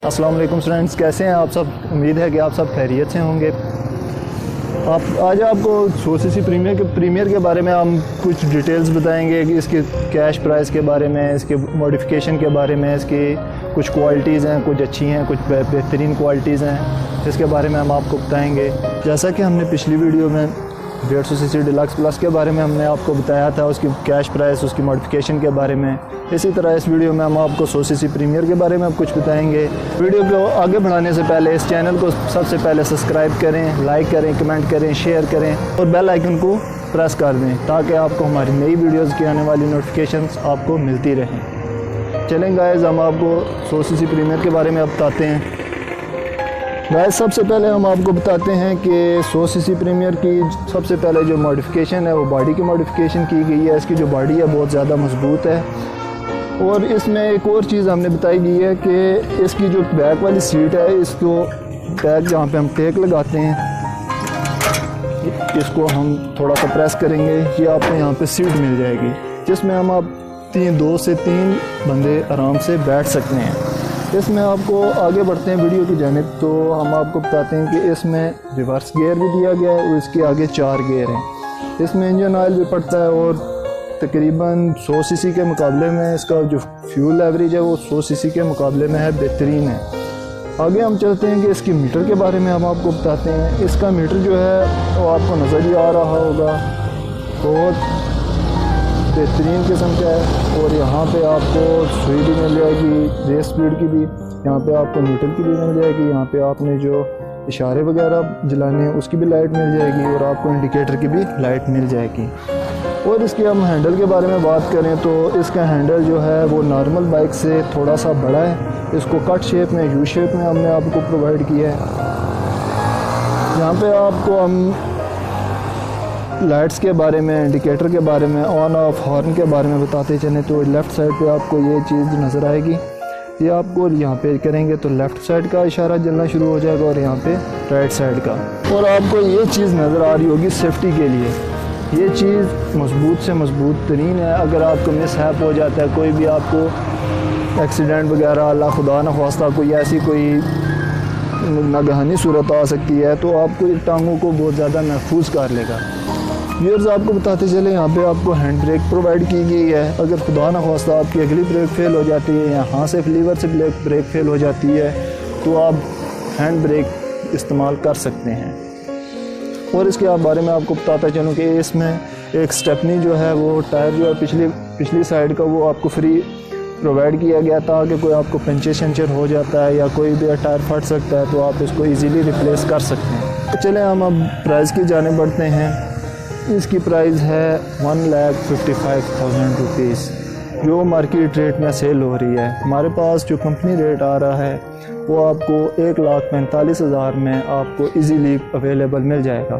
अस्सलाम वालेकुम स्टूडेंट्स, कैसे हैं आप सब। उम्मीद है कि आप सब खैरियत से होंगे। आज आपको सोसीसी प्रीमियर के बारे में हम कुछ डिटेल्स बताएंगे कि इसके कैश प्राइस के बारे में, इसके मॉडिफिकेशन के बारे में, इसकी कुछ क्वालिटीज़ हैं, कुछ अच्छी हैं, कुछ बेहतरीन क्वालिटीज़ हैं, जिसके बारे में हम आपको बताएंगे। जैसा कि हमने पिछली वीडियो में 150 सीसी डिलक्स प्लस के बारे में हमने आपको बताया था, उसकी कैश प्राइस, उसकी मॉडिफिकेशन के बारे में। इसी तरह इस वीडियो में हम आपको 100 सीसी प्रीमियर के बारे में अब कुछ बताएंगे। वीडियो को आगे बढ़ाने से पहले इस चैनल को सबसे पहले सब्सक्राइब करें, लाइक करें, कमेंट करें, शेयर करें और बेल आइकन को प्रेस कर दें ताकि आपको हमारी नई वीडियोज़ की आने वाली नोटिफिकेशंस आपको मिलती रहें। चलें गाइस, हम आपको 100 सीसी प्रीमियर के बारे में अब बताते हैं। गाइस, सबसे पहले हम आपको बताते हैं कि 100 सीसी प्रीमियर की सबसे पहले जो मॉडिफिकेशन है वो बॉडी की मॉडिफिकेशन की गई है। इसकी जो बॉडी है बहुत ज़्यादा मजबूत है और इसमें एक और चीज़ हमने बताई गई है कि इसकी जो बैक वाली सीट है, इसको बैक जहाँ पे हम टेक लगाते हैं, इसको हम थोड़ा सा प्रेस करेंगे, ये आपको यहाँ पे सीट मिल जाएगी जिसमें हम आप 2 से 3 बंदे आराम से बैठ सकते हैं। इसमें आपको आगे बढ़ते हैं वीडियो की जानिब, तो हम आपको बताते हैं कि इसमें रिवर्स गियर भी दिया गया है और इसके आगे 4 गियर हैं। इसमें इंजन ऑयल भी पड़ता है और तकरीबन 100 सीसी के मुकाबले में इसका जो फ्यूल एवरेज है वो 100 सीसी के मुकाबले में है, बेहतरीन है। आगे हम चलते हैं कि इसकी मीटर के बारे में हम आपको बताते हैं। इसका मीटर जो है वो आपको नज़र ही आ रहा होगा, बहुत बेहतरीन किस्म का है और यहाँ पे आपको सुई भी मिल जाएगी, रेस स्पीड की भी, यहाँ पे आपको मीटर की भी मिल जाएगी, यहाँ पे आपने जो इशारे वगैरह जलाने हैं उसकी भी लाइट मिल जाएगी और आपको इंडिकेटर की भी लाइट मिल जाएगी। और इसके हम हैंडल के बारे में बात करें तो इसका हैंडल जो है वो नॉर्मल बाइक से थोड़ा सा बड़ा है। इसको कट शेप में, यू शेप में हमने आपको प्रोवाइड किया है। यहाँ पे आपको हम लाइट्स के बारे में, इंडिकेटर के बारे में, ऑन ऑफ हॉर्न के बारे में बताते चलें तो लेफ़्ट साइड पे आपको ये चीज़ नज़र आएगी। ये आपको यहाँ पे करेंगे तो लेफ़्ट साइड का इशारा जलना शुरू हो जाएगा और यहाँ पे राइट साइड का। और आपको ये चीज़ नज़र आ रही होगी सेफ्टी के लिए, ये चीज़ मजबूत से मजबूत तरीन है। अगर आपको मिसहैप हो जाता है, कोई भी आपको एक्सीडेंट वगैरह, अल्लाह खुदा न ख्वास्ता कोई ऐसी कोई नागहानी सूरत आ सकती है तो आपको टांगों को बहुत ज़्यादा महफूज कर लेगा। व्यूअर्स, आपको बताते चले यहाँ पे आपको हैंड ब्रेक प्रोवाइड की गई है। अगर खुदा न ख्वास्ता आपकी अगली ब्रेक फेल हो जाती है या हाथ से लीवर से ब्रेक फेल हो जाती है तो आप हैंड ब्रेक इस्तेमाल कर सकते हैं। और इसके बारे में आपको बताता चलूँ कि इसमें एक स्टेपनी जो है वो टायर जो है पिछली साइड का वो आपको फ्री प्रोवाइड किया गया था कि कोई आपको पंचर शंचर हो जाता है या कोई भी टायर फट सकता है तो आप इसको इजीली रिप्लेस कर सकते हैं। तो चलें हम अब प्राइस की जाने बढ़ते हैं। इसकी प्राइस है 1,55,000 रुपीज़ जो मार्केट रेट में सेल हो रही है। हमारे पास जो कंपनी रेट आ रहा है वो आपको 1,45,000 में आपको इजीली अवेलेबल मिल जाएगा।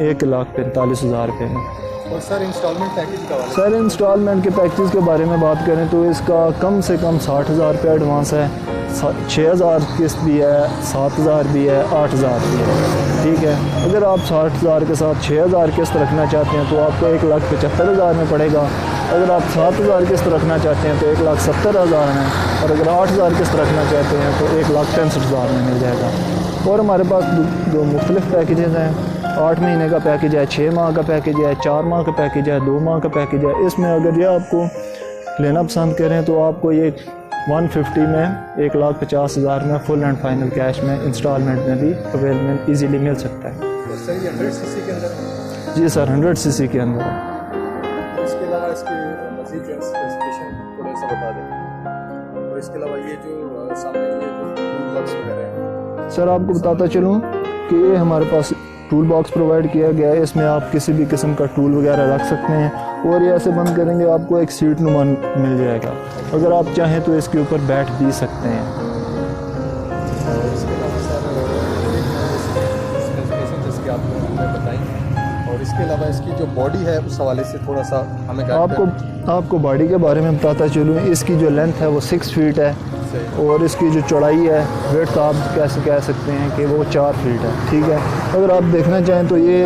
1,45,000 रुपये में। और सर इंस्टॉलमेंट पैकेज का वाला? सर इंस्टॉलमेंट के पैकेज के बारे में बात करें तो इसका कम से कम 60,000 रुपये एडवांस है, 6,000 किस्त भी है, 7,000 भी है, 8,000 भी है। ठीक है, अगर आप 60,000 के साथ 6,000 किस्त रखना चाहते हैं तो आपको 1,75,000 में पड़ेगा। अगर आप 7,000 किस्त रखना चाहते हैं तो 1,70,000 में, और अगर 8,000 किस्त रखना चाहते हैं तो 1,65,000 में मिल जाएगा। और हमारे पास दो मुख्तलिफ पैकेजेज़ हैं। 8 महीने का पैकेज है, 6 माह का पैकेज है, 4 माह का पैकेज है, 2 माह का पैकेज है। इसमें अगर ये आपको लेना पसंद करें तो आपको ये 150 में 1,50,000 में फुल एंड फाइनल कैश में इंस्टॉलमेंट में भी अवेलेबल इजीली मिल सकता है। तो सर ये 100 सीसी के अंदर है? जी सर, 100 सीसी के अंदर है। तो इसके अलावा इसके मज़ीद जो स्पेसिफिकेशन थोड़ा सा बता दें। और इसके अलावा ये जो सामने ये जो टूल बॉक्स वगैरह है? सर आपको बताता चलूँ कि ये हमारे पास टूल बॉक्स प्रोवाइड किया गया है। इसमें आप किसी भी किस्म का टूल वगैरह रख सकते हैं और ये ऐसे बंद करेंगे आपको एक सीट नुमा मिल जाएगा। अगर आप चाहें तो इसके ऊपर बैठ भी सकते हैं। और इसके अलावा सर स्पेसिफिकेशन जिसकी आपको हमने बताई, और इसके अलावा इसकी जो बॉडी है उस हवाले से थोड़ा सा हमें आपको बॉडी के बारे में बताता चलूँ। इसकी जो लेंथ है वो 6 फीट है और इसकी जो चौड़ाई है, विड्थ आप कैसे कह सकते हैं कि वो 4 फीट है। ठीक है, अगर आप देखना चाहें तो ये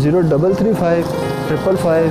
0335 555